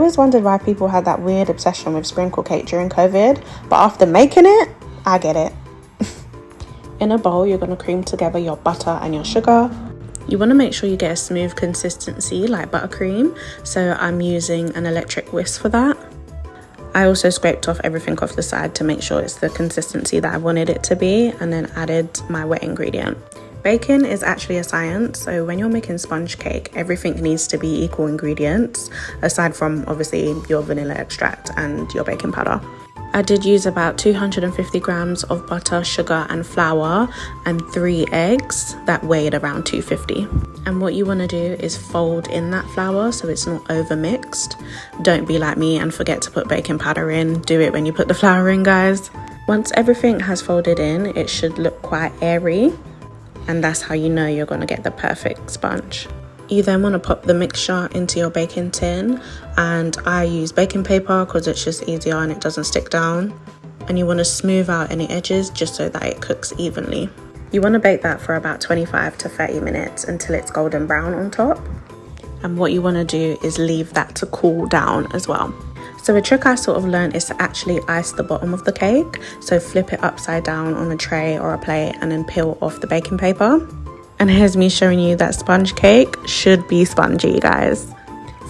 always wondered why people had that weird obsession with sprinkle cake during COVID, but after making it, I get it. In a bowl, you're going to cream together your butter and your sugar. You want to make sure you get a smooth consistency like buttercream, so I'm using an electric whisk for that. I also scraped off everything off the side to make sure it's the consistency that I wanted it to be, and then added my wet ingredient. Baking is actually a science, so when you're making sponge cake, everything needs to be equal ingredients, aside from obviously your vanilla extract and your baking powder. I did use about 250 grams of butter, sugar and flour and 3 eggs that weighed around 250. And what you want to do is fold in that flour so it's not over mixed. Don't be like me and forget to put baking powder in. Do it when you put the flour in, guys. Once everything has folded in, it should look quite airy, and that's how you know you're going to get the perfect sponge. You then want to pop the mixture into your baking tin, and I use baking paper because it's just easier and it doesn't stick down. And you want to smooth out any edges just so that it cooks evenly. You want to bake that for about 25 to 30 minutes until it's golden brown on top. And what you want to do is leave that to cool down as well. So a trick I sort of learned is to actually ice the bottom of the cake. So flip it upside down on a tray or a plate and then peel off the baking paper. And here's me showing you that sponge cake should be spongy, guys.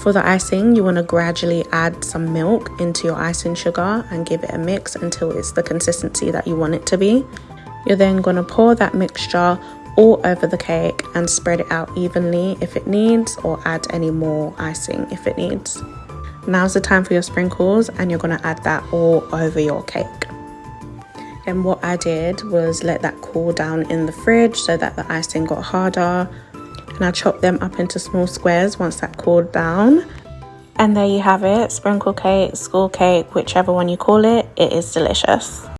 For the icing, you want to gradually add some milk into your icing sugar and give it a mix until it's the consistency that you want it to be. You're then going to pour that mixture all over the cake and spread it out evenly if it needs, or add any more icing if it needs. Now's the time for your sprinkles, and you're going to add that all over your cake. And what I did was let that cool down in the fridge so that the icing got harder. And I chopped them up into small squares once that cooled down. And there you have it, sprinkle cake, school cake, whichever one you call it, it is delicious.